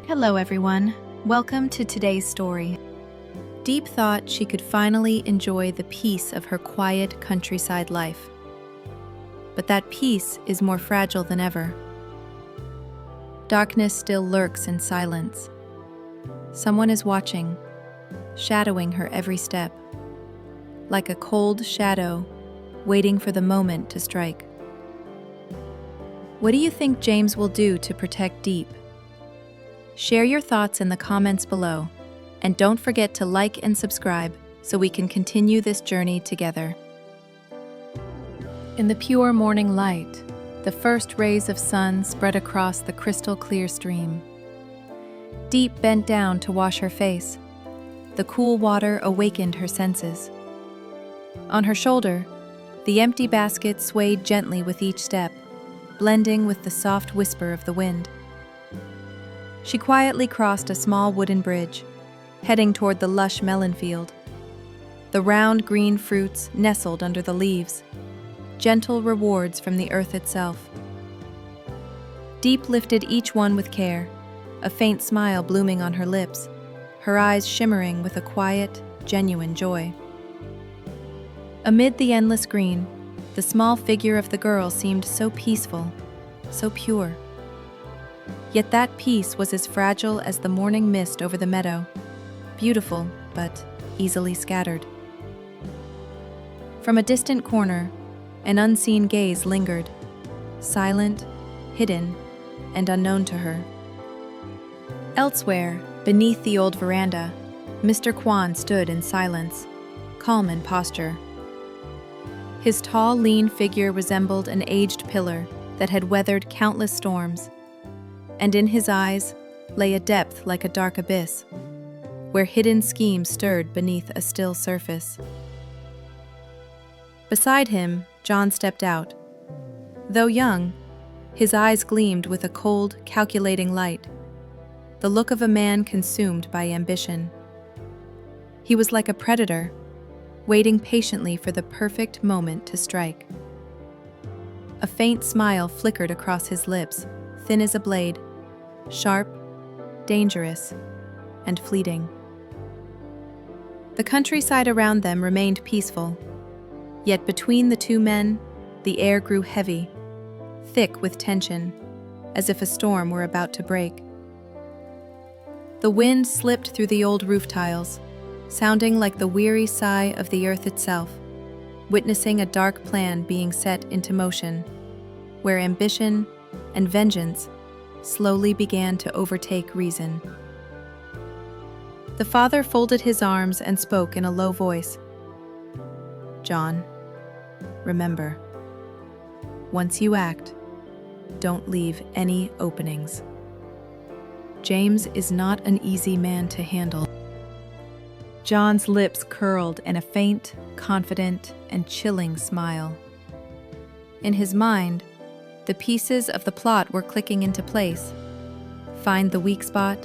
Hello everyone, welcome to today's story. Diep thought she could finally enjoy the peace of her quiet countryside life. But that peace is more fragile than ever. Darkness still lurks in silence. Someone is watching, shadowing her every step, like a cold shadow waiting for the moment to strike. What do you think James will do to protect Diep? Share your thoughts in the comments below, and don't forget to like and subscribe so we can continue this journey together. In the pure morning light, the first rays of sun spread across the crystal clear stream. Diep bent down to wash her face. The cool water awakened her senses. On her shoulder, the empty basket swayed gently with each step, blending with the soft whisper of the wind. She quietly crossed a small wooden bridge, heading toward the lush melon field. The round green fruits nestled under the leaves, gentle rewards from the earth itself. Diep lifted each one with care, a faint smile blooming on her lips, her eyes shimmering with a quiet, genuine joy. Amid the endless green, the small figure of the girl seemed so peaceful, so pure. Yet that peace was as fragile as the morning mist over the meadow, beautiful but easily scattered. From a distant corner, an unseen gaze lingered, silent, hidden, and unknown to her. Elsewhere, beneath the old veranda, Mr. Kwan stood in silence, calm in posture. His tall, lean figure resembled an aged pillar that had weathered countless storms, and in his eyes lay a depth like a dark abyss, where hidden schemes stirred beneath a still surface. Beside him, John stepped out. Though young, his eyes gleamed with a cold, calculating light, the look of a man consumed by ambition. He was like a predator, waiting patiently for the perfect moment to strike. A faint smile flickered across his lips, thin as a blade, sharp, dangerous, and fleeting. The countryside around them remained peaceful, yet between the two men, the air grew heavy, thick with tension, as if a storm were about to break. The wind slipped through the old roof tiles, sounding like the weary sigh of the earth itself, witnessing a dark plan being set into motion, where ambition and vengeance slowly began to overtake reason. The father folded his arms and spoke in a low voice. "John, remember, once you act, don't leave any openings. James is not an easy man to handle." John's lips curled in a faint, confident, and chilling smile. In his mind, the pieces of the plot were clicking into place. Find the weak spot,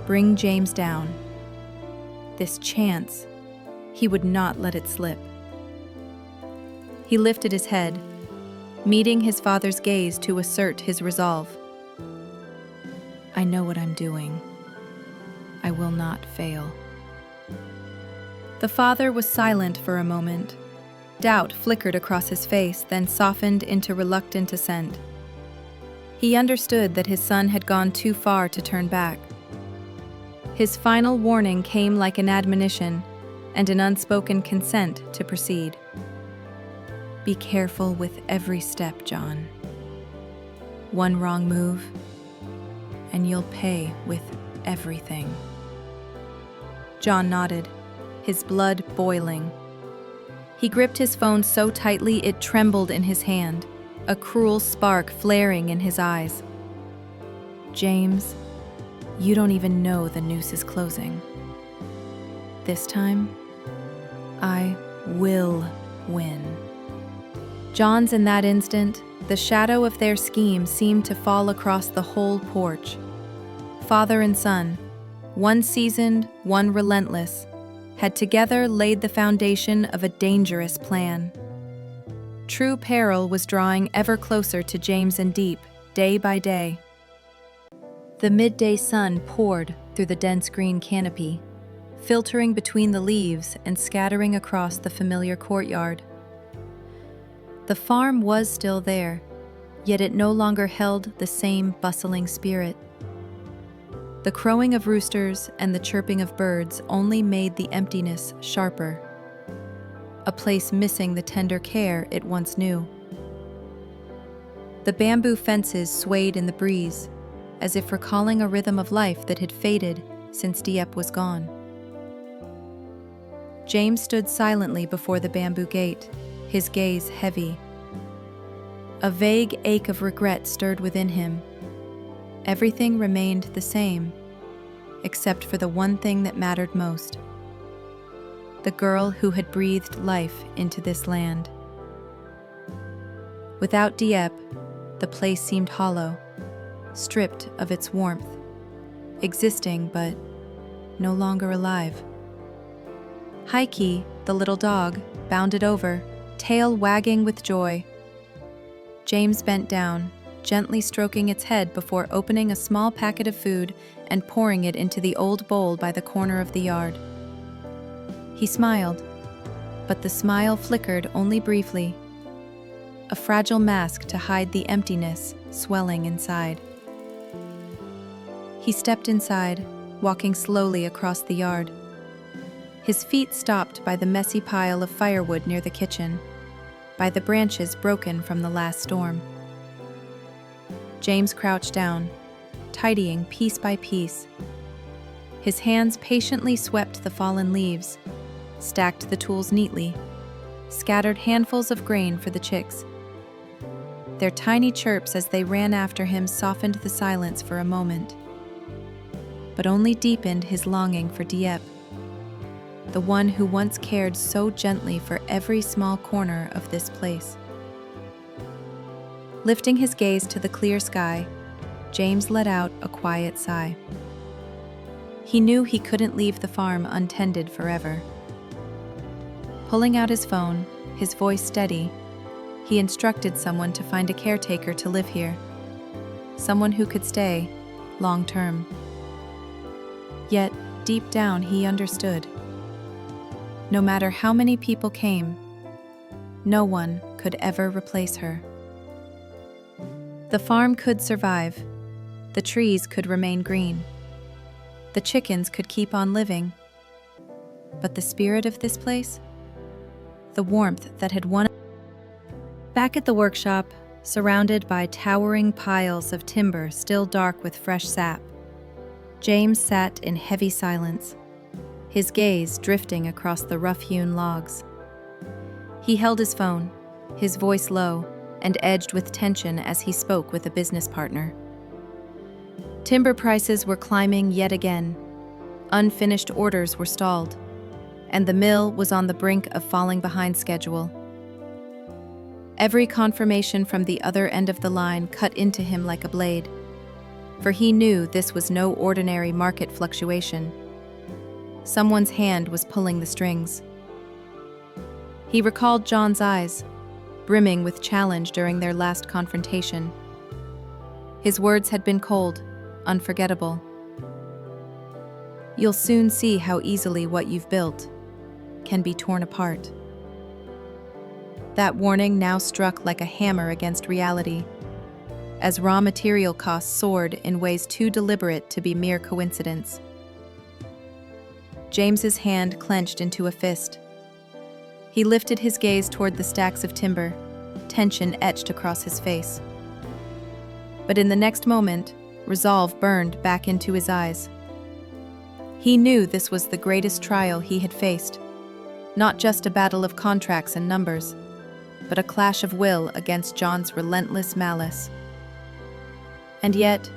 bring James down. This chance, he would not let it slip. He lifted his head, meeting his father's gaze to assert his resolve. "I know what I'm doing. I will not fail." The father was silent for a moment. Doubt flickered across his face, then softened into reluctant assent. He understood that his son had gone too far to turn back. His final warning came like an admonition and an unspoken consent to proceed. "Be careful with every step, John. One wrong move, and you'll pay with everything." John nodded, his blood boiling. He gripped his phone so tightly it trembled in his hand, a cruel spark flaring in his eyes. "James, you don't even know the noose is closing. This time, I will win." John's in that instant, the shadow of their scheme seemed to fall across the whole porch. Father and son, one seasoned, one relentless, had together laid the foundation of a dangerous plan. True peril was drawing ever closer to James and Diep, day by day. The midday sun poured through the dense green canopy, filtering between the leaves and scattering across the familiar courtyard. The farm was still there, yet it no longer held the same bustling spirit. The crowing of roosters and the chirping of birds only made the emptiness sharper, a place missing the tender care it once knew. The bamboo fences swayed in the breeze, as if recalling a rhythm of life that had faded since Diep was gone. James stood silently before the bamboo gate, his gaze heavy. A vague ache of regret stirred within him. Everything remained the same, except for the one thing that mattered most: the girl who had breathed life into this land. Without Diep, the place seemed hollow, stripped of its warmth, existing but no longer alive. Heike, the little dog, bounded over, tail wagging with joy. James bent down, gently stroking its head before opening a small packet of food and pouring it into the old bowl by the corner of the yard. He smiled, but the smile flickered only briefly, a fragile mask to hide the emptiness swelling inside. He stepped inside, walking slowly across the yard. His feet stopped by the messy pile of firewood near the kitchen, by the branches broken from the last storm. James crouched down, tidying piece by piece. His hands patiently swept the fallen leaves, stacked the tools neatly, scattered handfuls of grain for the chicks. Their tiny chirps as they ran after him softened the silence for a moment, but only deepened his longing for Diep, the one who once cared so gently for every small corner of this place. Lifting his gaze to the clear sky, James let out a quiet sigh. He knew he couldn't leave the farm untended forever. Pulling out his phone, his voice steady, he instructed someone to find a caretaker to live here, someone who could stay long term. Yet, deep down, he understood. No matter how many people came, no one could ever replace her. The farm could survive, the trees could remain green, the chickens could keep on living, but the spirit of this place, the warmth that had won. Back at the workshop, surrounded by towering piles of timber still dark with fresh sap, James sat in heavy silence, his gaze drifting across the rough-hewn logs. He held his phone, his voice low and edged with tension as he spoke with a business partner. Timber prices were climbing yet again, unfinished orders were stalled, and the mill was on the brink of falling behind schedule. Every confirmation from the other end of the line cut into him like a blade, for he knew this was no ordinary market fluctuation. Someone's hand was pulling the strings. He recalled John's eyes, brimming with challenge during their last confrontation. His words had been cold, unforgettable. "You'll soon see how easily what you've built can be torn apart." That warning now struck like a hammer against reality, as raw material costs soared in ways too deliberate to be mere coincidence. James's hand clenched into a fist. He lifted his gaze toward the stacks of timber, tension etched across his face. But in the next moment, resolve burned back into his eyes. He knew this was the greatest trial he had faced, not just a battle of contracts and numbers, but a clash of will against John's relentless malice. And yet,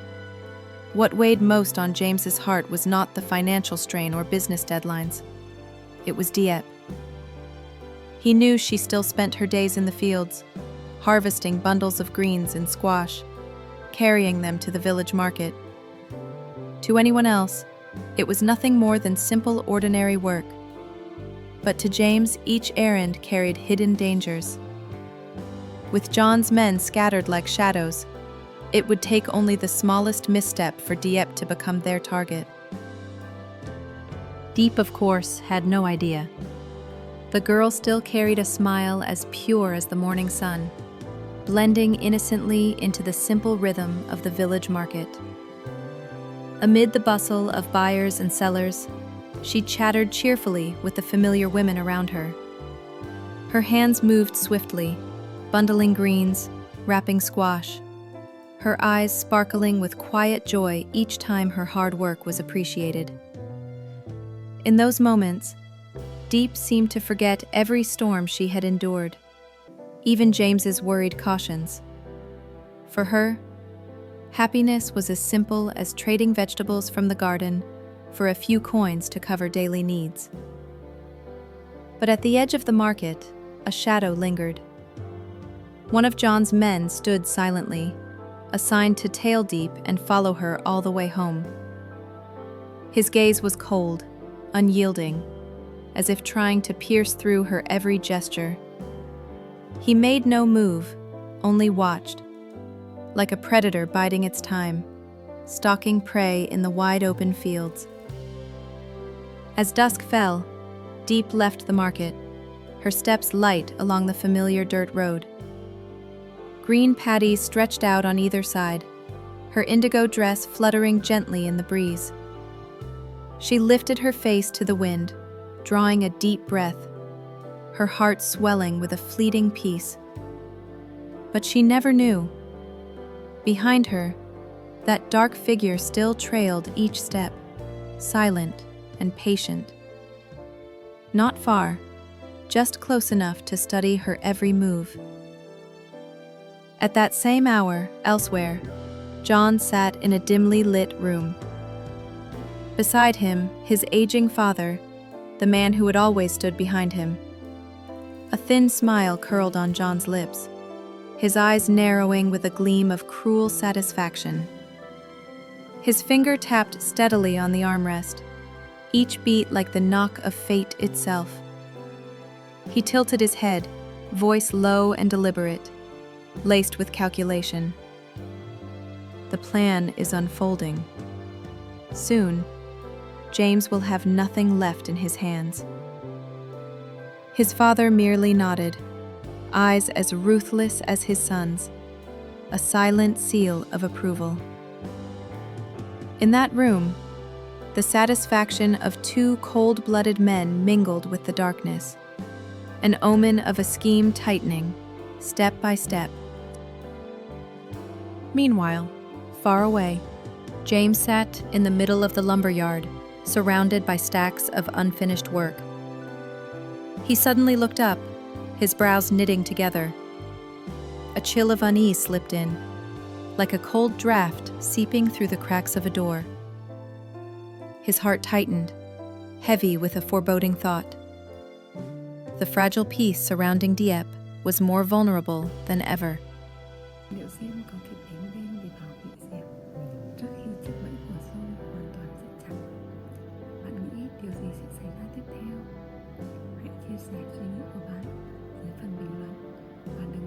what weighed most on James's heart was not the financial strain or business deadlines. It was Diep. He knew she still spent her days in the fields, harvesting bundles of greens and squash, carrying them to the village market. To anyone else, it was nothing more than simple, ordinary work. But to James, each errand carried hidden dangers. With John's men scattered like shadows, It would take only the smallest misstep for Diep to become their target. Diep, of course, had no idea. The girl still carried a smile as pure as the morning sun, blending innocently into the simple rhythm of the village market. Amid the bustle of buyers and sellers, she chattered cheerfully with the familiar women around her. Her hands moved swiftly, bundling greens, wrapping squash, her eyes sparkling with quiet joy each time her hard work was appreciated. In those moments, Diep seemed to forget every storm she had endured, even James's worried cautions. For her, happiness was as simple as trading vegetables from the garden for a few coins to cover daily needs. But at the edge of the market, a shadow lingered. One of John's men stood silently, assigned to tail Diep and follow her all the way home. His gaze was cold, unyielding, as if trying to pierce through her every gesture. He made no move, only watched, like a predator biding its time, stalking prey in the wide-open fields. As dusk fell, Diep left the market, her steps light along the familiar dirt road. Green paddies stretched out on either side, her indigo dress fluttering gently in the breeze. She lifted her face to the wind, drawing a deep breath, her heart swelling with a fleeting peace. But she never knew. Behind her, that dark figure still trailed each step, silent and patient. Not far, just close enough to study her every move. At that same hour, elsewhere, John sat in a dimly lit room. Beside him, his aging father, the man who had always stood behind him. A thin smile curled on John's lips, his eyes narrowing with a gleam of cruel satisfaction. His finger tapped steadily on the armrest, each beat like the knock of fate itself. He tilted his head, voice low and deliberate, laced with calculation. The plan is unfolding. Soon, James will have nothing left in his hands. His father merely nodded, eyes as ruthless as his son's, a silent seal of approval. In that room, the satisfaction of two cold-blooded men mingled with the darkness, an omen of a scheme tightening, step by step. Meanwhile, far away, James sat in the middle of the lumberyard, surrounded by stacks of unfinished work. He suddenly looked up, his brows knitting together. A chill of unease slipped in, like a cold draft seeping through the cracks of a door. His heart tightened, heavy with a foreboding thought. The fragile peace surrounding Diep was more vulnerable than ever. Liệu xem có kịp đến bên để bảo vệ Diệp trước khi chiếc bẫy của Sâu hoàn toàn sẽ chặt. Bạn nghĩ điều gì sẽ xảy ra tiếp theo? Hãy chia sẻ suy nghĩ của bạn dưới phần bình luận và đừng